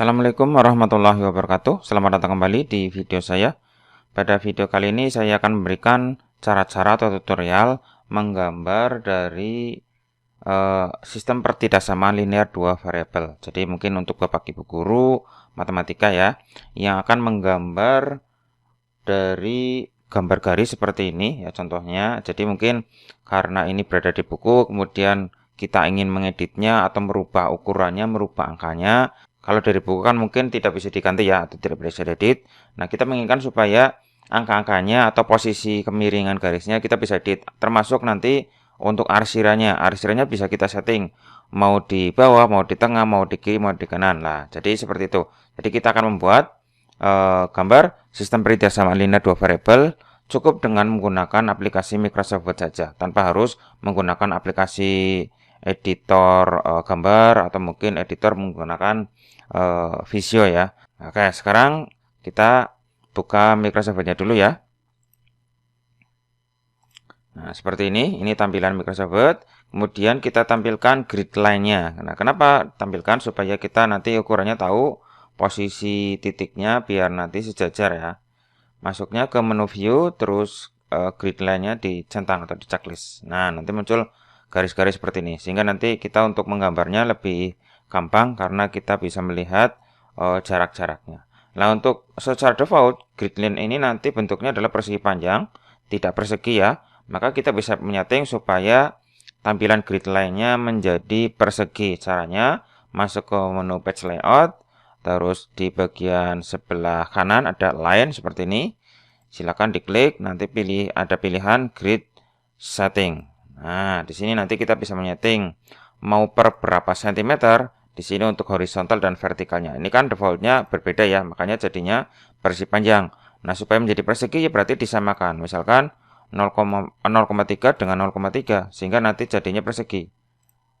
Assalamualaikum warahmatullahi wabarakatuh. Selamat datang kembali di video saya. Pada video kali ini saya akan memberikan cara-cara atau tutorial menggambar dari sistem pertidaksamaan linear dua variabel. Jadi mungkin untuk Bapak Ibu guru matematika ya, yang akan menggambar dari gambar garis seperti ini ya contohnya. Jadi mungkin karena ini berada di buku, kemudian kita ingin mengeditnya atau merubah ukurannya, merubah angkanya. Kalau dari buku kan mungkin tidak bisa diganti ya, atau tidak bisa diedit. Nah, kita menginginkan supaya angka-angkanya atau posisi kemiringan garisnya kita bisa edit. Termasuk nanti untuk arsirannya. Arsirannya bisa kita setting. Mau di bawah, mau di tengah, mau di kiri, mau di kanan. Nah, jadi seperti itu. Jadi kita akan membuat gambar sistem pertidaksamaan linear dua variabel cukup dengan menggunakan aplikasi Microsoft Word saja. Tanpa harus menggunakan aplikasi editor gambar atau mungkin editor menggunakan Visio ya. Oke, sekarang kita buka Microsoft Word-nya dulu ya. Nah, seperti ini tampilan Microsoft Word. Kemudian kita tampilkan grid line-nya. Nah, kenapa tampilkan? Supaya kita nanti ukurannya tahu posisi titiknya biar nanti sejajar ya. Masuknya ke menu view, terus grid line-nya dicentang atau di checklist. Nah, nanti muncul garis-garis seperti ini. Sehingga nanti kita untuk menggambarnya lebih gampang karena kita bisa melihat jarak-jaraknya. Nah, untuk secara default, grid line ini nanti bentuknya adalah persegi panjang, tidak persegi ya. Maka kita bisa menyeting supaya tampilan grid line-nya menjadi persegi. Caranya masuk ke menu page layout, terus di bagian sebelah kanan ada line seperti ini. Silakan diklik, nanti ada pilihan grid setting. Nah, di sini nanti kita bisa menyeting mau per berapa sentimeter. Di sini untuk horizontal dan vertikalnya. Ini kan defaultnya berbeda ya, makanya jadinya persegi panjang. Nah, supaya menjadi persegi ya berarti disamakan. Misalkan 0,3 dengan 0,3 sehingga nanti jadinya persegi.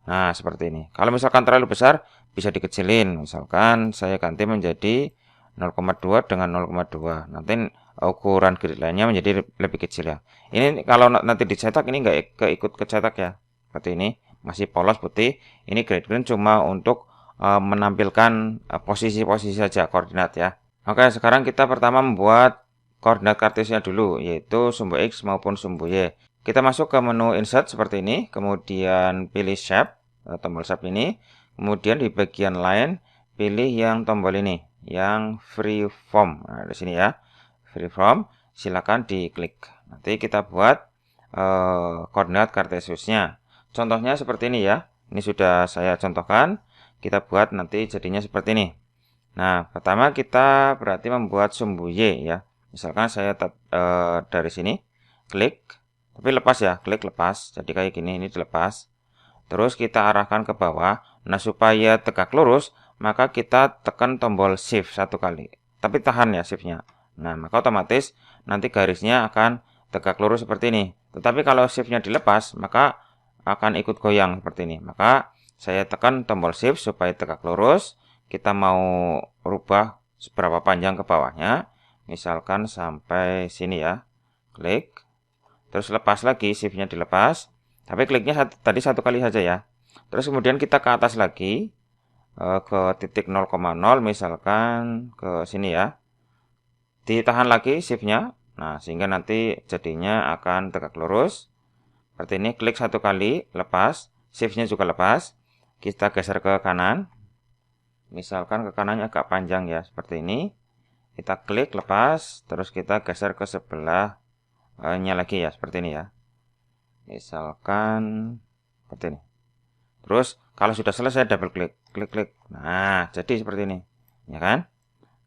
Nah, seperti ini. Kalau misalkan terlalu besar bisa dikecilin. Misalkan saya ganti menjadi 0,2 dengan 0,2. Nanti ukuran grid line-nya menjadi lebih kecil ya. Ini kalau nanti dicetak ini nggak keikut kecetak ya. Seperti ini, masih polos putih. Ini grid line cuma untuk menampilkan posisi-posisi saja koordinat ya. Oke, sekarang kita pertama membuat koordinat kartesnya dulu, yaitu sumbu X maupun sumbu Y. Kita masuk ke menu insert seperti ini, kemudian pilih shape, tombol shape ini, kemudian di bagian line, pilih yang tombol ini, yang freeform. Nah, di sini ya, freeform, silakan diklik. Nanti kita buat koordinat kartesiusnya. Contohnya seperti ini ya, ini sudah saya contohkan, kita buat nanti jadinya seperti ini. Nah, pertama kita berarti membuat sumbu Y ya. Misalkan saya dari sini klik, tapi lepas ya, klik lepas. Jadi kayak gini, ini dilepas. Terus kita arahkan ke bawah. Nah, supaya tegak lurus, maka kita tekan tombol shift satu kali. Tapi tahan ya shift-nya. Nah, maka otomatis nanti garisnya akan tegak lurus seperti ini. Tetapi kalau shift-nya dilepas, maka akan ikut goyang seperti ini. Maka saya tekan tombol shift supaya tegak lurus. Kita mau rubah seberapa panjang ke bawahnya. Misalkan sampai sini ya. Klik. Terus lepas lagi, shift-nya dilepas. Tapi kliknya tadi satu kali saja ya. Terus kemudian kita ke atas lagi. Ke titik 0,0 misalkan ke sini ya. Ditahan lagi shift-nya. Nah, sehingga nanti jadinya akan tegak lurus. Seperti ini, klik satu kali, lepas. Shift-nya juga lepas. Kita geser ke kanan. Misalkan ke kanannya agak panjang ya, seperti ini. Kita klik lepas, terus kita geser ke sebelahnya lagi ya, seperti ini ya. Misalkan seperti ini. Terus kalau sudah selesai double klik, klik. Nah, jadi seperti ini. Ya kan?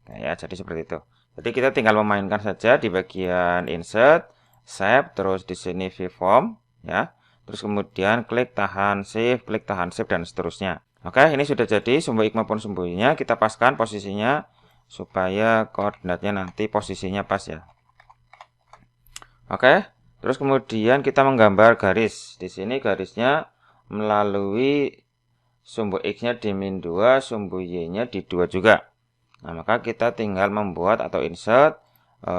Kayak jadi seperti itu. Jadi kita tinggal memainkan saja di bagian insert, shape, terus di sini freeform ya. Terus kemudian klik tahan shift, dan seterusnya. Oke, ini sudah jadi sumbu X maupun sumbu Y-nya. Kita paskan posisinya supaya koordinatnya nanti posisinya pas ya. Oke, terus kemudian kita menggambar garis. Di sini garisnya melalui sumbu X-nya di min 2, sumbu Y-nya di 2 juga. Nah, maka kita tinggal membuat atau insert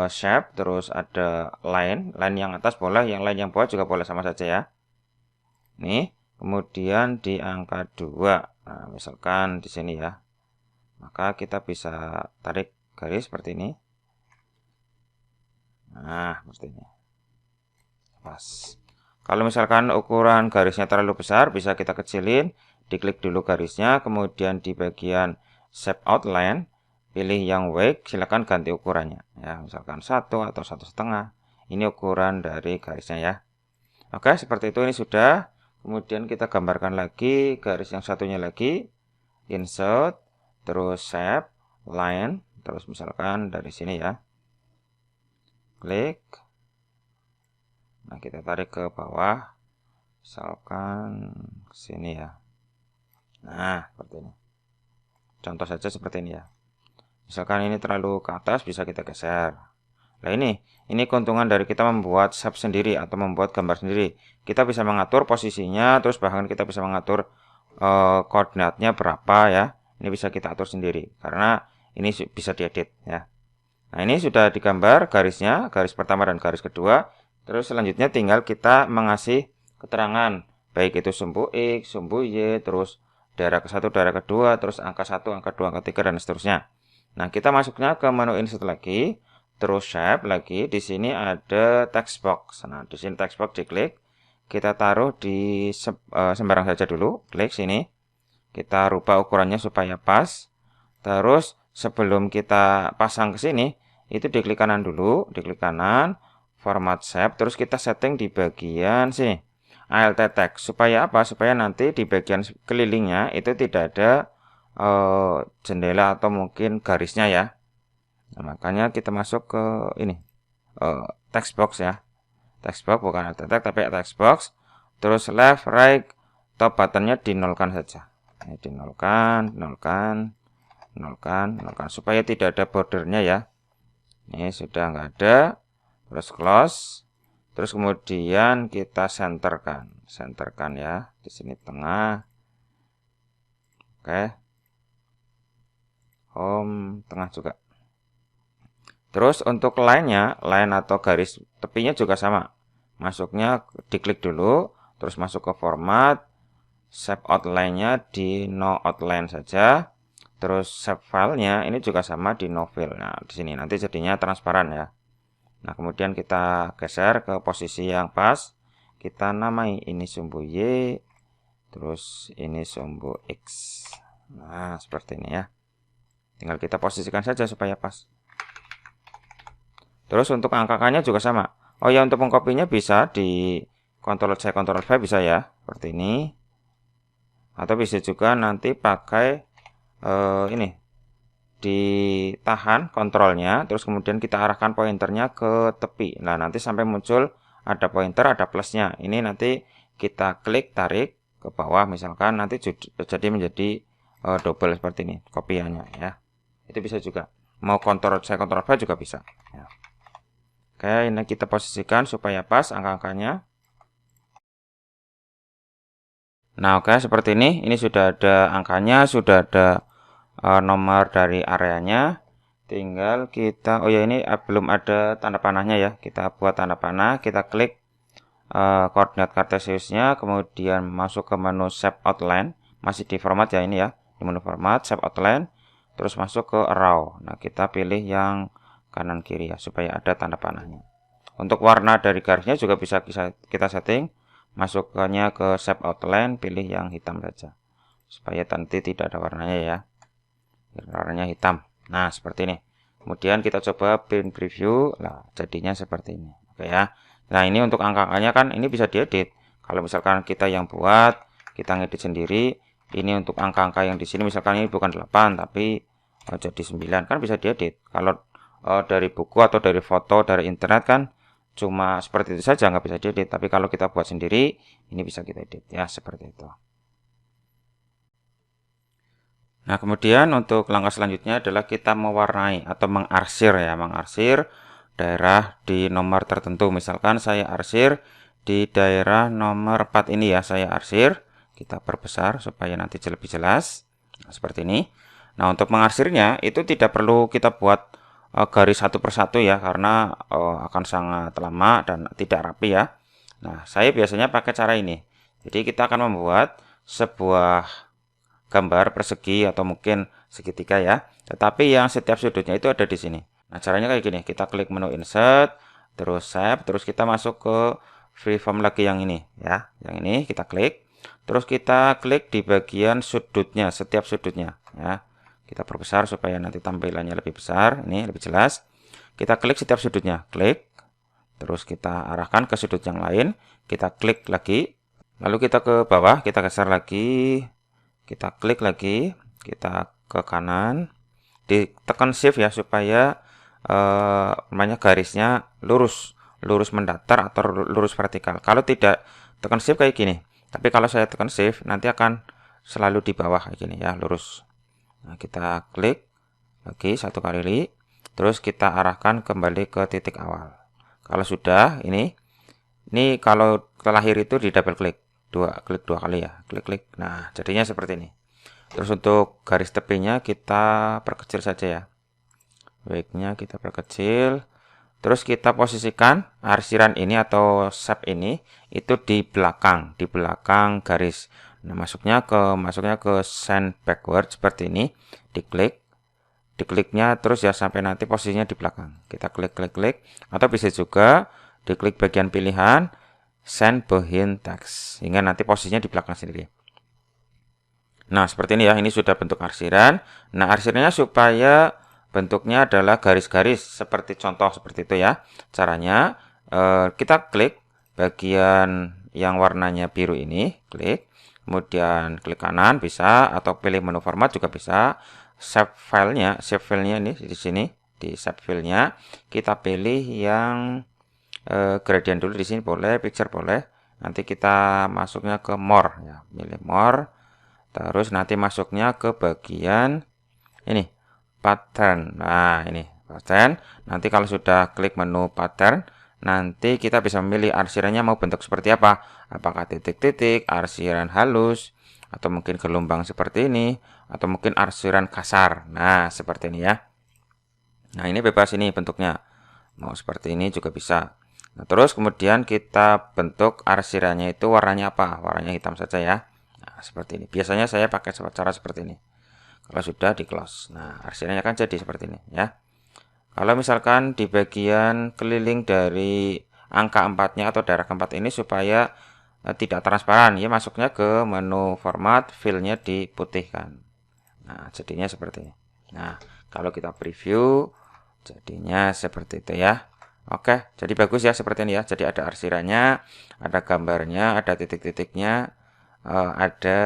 shape, terus ada line yang atas boleh, yang line yang bawah juga boleh sama saja ya. Nih, kemudian di angka 2. Nah, misalkan di sini ya. maka kita bisa tarik garis seperti ini. Nah, seperti ini. Pas. Kalau misalkan ukuran garisnya terlalu besar, bisa kita kecilin, diklik dulu garisnya, kemudian di bagian shape outline, pilih yang wake, silakan ganti ukurannya. Ya, misalkan 1 atau 1,5. Ini ukuran dari garisnya ya. Oke, seperti itu ini sudah. Kemudian kita gambarkan lagi garis yang satunya lagi, insert, terus shape, line, terus misalkan dari sini ya. Klik. Nah, kita tarik ke bawah, misalkan ke sini ya. Nah, seperti ini. Contoh saja seperti ini ya. Misalkan ini terlalu ke atas, bisa kita geser. Nah, ini keuntungan dari kita membuat shape sendiri atau membuat gambar sendiri. Kita bisa mengatur posisinya, terus bahkan kita bisa mengatur koordinatnya berapa ya. Ini bisa kita atur sendiri, karena ini bisa diedit ya. Nah, ini sudah digambar garisnya, garis pertama dan garis kedua. Terus selanjutnya tinggal kita mengasih keterangan, baik itu sumbu X, sumbu Y, terus daerah ke-1, daerah kedua, terus angka 1, angka 2, angka 3, dan seterusnya. Nah, kita masuknya ke menu insert lagi, terus shape lagi. Di sini ada text box. Nah, di sini text box diklik. Kita taruh di sembarang saja dulu. Klik sini. Kita rubah ukurannya supaya pas. Terus sebelum kita pasang ke sini, itu diklik kanan dulu, diklik kanan, format shape, terus kita setting di bagian sini, alt text. Supaya apa? Supaya nanti di bagian kelilingnya itu tidak ada jendela atau mungkin garisnya ya. Nah, makanya kita masuk ke ini, text box ya. Text box bukan alt text tapi text box. Terus left, right, top buttonnya dinolkan saja. Ini dinolkan, nolkan, supaya tidak ada bordernya ya. Ini sudah nggak ada. Terus close. Terus kemudian kita centerkan ya. Di sini tengah. Oke. Home tengah juga. Terus untuk line-nya, line atau garis tepinya juga sama. Masuknya diklik dulu, terus masuk ke format, shape outline-nya di no outline saja. Terus shape filenya ini juga sama di no fill. Nah, di sini nanti jadinya transparan ya. Nah, kemudian kita geser ke posisi yang pas. Kita namai ini sumbu Y, terus ini sumbu X. Nah, seperti ini ya. Tinggal kita posisikan saja supaya pas. Terus untuk angka-angkanya juga sama. Oh ya, untuk mengkopinya bisa di Ctrl C, Ctrl V bisa ya. Seperti ini. Atau bisa juga nanti pakai ini. Ditahan kontrolnya, terus kemudian kita arahkan pointernya ke tepi. Nah, nanti sampai muncul ada pointer, ada plusnya. Ini nanti kita klik, tarik ke bawah, misalkan nanti jadi menjadi double seperti ini kopiannya ya. Itu bisa juga. Mau Ctrl C, Ctrl V juga bisa. Ya. Oke, ini kita posisikan supaya pas angka-angkanya. Nah, oke, seperti ini. Ini sudah ada angkanya, sudah ada nomor dari areanya. Tinggal kita, oh ya ini belum ada tanda panahnya ya. Kita buat tanda panah, kita klik koordinat kartesiusnya, kemudian masuk ke menu shape outline. Masih di format ya ini ya. Di menu format, shape outline. Terus masuk ke arrow. Nah, kita pilih yang kanan kiri ya, supaya ada tanda panahnya. Untuk warna dari garisnya juga bisa kita setting. Masukkannya ke shape outline, pilih yang hitam saja. Supaya nanti tidak ada warnanya ya. Warnanya hitam. Nah, seperti ini. Kemudian kita coba print preview. Nah, jadinya seperti ini. Oke ya. Nah, ini untuk angka-angkanya kan ini bisa diedit. Kalau misalkan kita yang buat, kita ngedit sendiri. Ini untuk angka-angka yang di sini misalkan ini bukan 8 tapi jadi 9 kan bisa diedit. Kalau dari buku atau dari foto dari internet kan cuma seperti itu saja, nggak bisa diedit. Tapi kalau kita buat sendiri, ini bisa kita edit ya, seperti itu. Nah, kemudian untuk langkah selanjutnya adalah kita mewarnai atau mengarsir ya, mengarsir daerah di nomor tertentu. Misalkan saya arsir di daerah nomor 4 ini ya, saya arsir. Kita perbesar supaya nanti lebih jelas. Nah, seperti ini. Nah, untuk mengarsirnya itu tidak perlu kita buat garis satu persatu ya, karena akan sangat lama dan tidak rapi ya. Nah, saya biasanya pakai cara ini. Jadi kita akan membuat sebuah gambar persegi atau mungkin segitiga ya. Tetapi yang setiap sudutnya itu ada di sini. Nah, caranya kayak gini. Kita klik menu insert, terus shape, terus kita masuk ke freeform lagi yang ini ya. Yang ini kita klik. Terus kita klik di bagian sudutnya, setiap sudutnya ya. Kita perbesar supaya nanti tampilannya lebih besar, ini lebih jelas. Kita klik setiap sudutnya, klik. Terus kita arahkan ke sudut yang lain, kita klik lagi. Lalu kita ke bawah, kita geser lagi. Kita klik lagi, kita ke kanan. Ditekan shift ya supaya garisnya lurus mendatar atau lurus vertikal. Kalau tidak, tekan shift kayak gini. Tapi kalau saya tekan shift, nanti akan selalu di bawah kayak gini ya, lurus. Nah, kita klik lagi satu kali, terus kita arahkan kembali ke titik awal. Kalau sudah, ini kalau terlahir itu di double klik, klik dua kali ya, klik. Nah, jadinya seperti ini. Terus untuk garis tepinya kita perkecil saja ya. Baiknya kita perkecil. Terus kita posisikan arsiran ini atau shape ini itu di belakang garis. Nah, masuknya ke send backward seperti ini, dikliknya terus ya sampai nanti posisinya di belakang. Kita klik, atau bisa juga diklik bagian pilihan send behind text, sehingga nanti posisinya di belakang sendiri. Nah, seperti ini ya, ini sudah bentuk arsiran. Nah, arsirannya supaya bentuknya adalah garis-garis seperti contoh seperti itu ya. Caranya kita klik bagian yang warnanya biru ini, klik, kemudian klik kanan bisa, atau pilih menu format juga bisa. Shape filenya ini di sini, di shape filenya kita pilih yang gradient dulu di sini boleh, picture boleh. Nanti kita masuknya ke more ya, pilih more. Terus nanti masuknya ke bagian ini pattern. Nah, ini pattern. Nanti kalau sudah klik menu pattern, nanti kita bisa memilih arsirannya mau bentuk seperti apa. Apakah titik-titik, arsiran halus, atau mungkin gelombang seperti ini, atau mungkin arsiran kasar. Nah, seperti ini ya. Nah, ini bebas ini bentuknya. Mau seperti ini juga bisa. Nah, terus kemudian kita bentuk arsirannya itu warnanya apa? Warnanya hitam saja ya. Nah, seperti ini. Biasanya saya pakai cara seperti ini. Kalau sudah di close, nah arsirannya akan jadi seperti ini ya. Kalau misalkan di bagian keliling dari angka 4-nya atau daerah keempat ini supaya tidak transparan ya, masuknya ke menu format, filenya diputihkan. Nah, jadinya seperti ini. Nah, kalau kita preview jadinya seperti itu ya. Oke, jadi bagus ya seperti ini ya. Jadi ada arsirannya, ada gambarnya, ada titik-titiknya, ada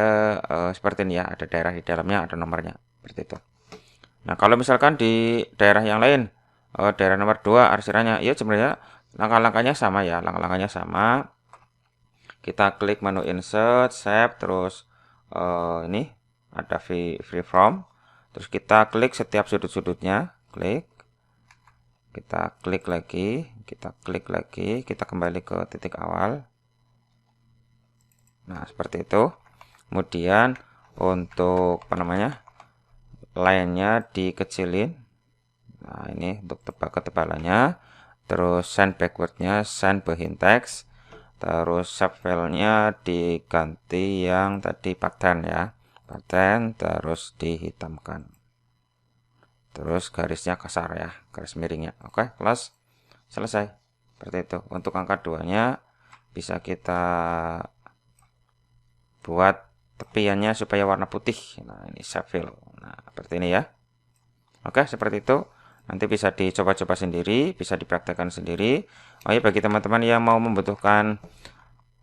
seperti ini ya, ada daerah di dalamnya, ada nomornya seperti itu. Nah, kalau misalkan di daerah yang lain, daerah nomor 2 arsirannya ya, sebenarnya langkah-langkahnya sama ya, langkah-langkahnya sama. Kita klik menu insert, shape, terus ini ada freeform, terus kita klik setiap sudut-sudutnya, kita klik lagi, kita kembali ke titik awal. Nah, seperti itu. Kemudian untuk line-nya dikecilin. Nah, ini untuk ketebalannya. Terus send backward-nya send behind text. Terus subfile-nya diganti yang tadi pattern ya. Pattern terus dihitamkan. Terus garisnya kasar ya, garis miringnya. Oke, close. Selesai. Seperti itu. Untuk angka 2-nya bisa kita buat tepiannya supaya warna putih. Nah, ini subfill. Nah, seperti ini ya. Oke, seperti itu. Nanti bisa dicoba-coba sendiri, bisa dipraktekkan sendiri. Oh ya, bagi teman-teman yang mau membutuhkan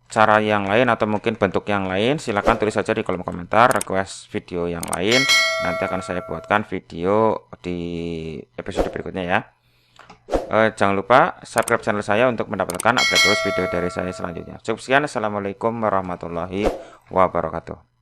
cara yang lain atau mungkin bentuk yang lain, silahkan tulis saja di kolom komentar, request video yang lain. Nanti akan saya buatkan video di episode berikutnya ya. Jangan lupa subscribe channel saya untuk mendapatkan update terus video dari saya selanjutnya. Cukup sekian, assalamualaikum warahmatullahi wabarakatuh.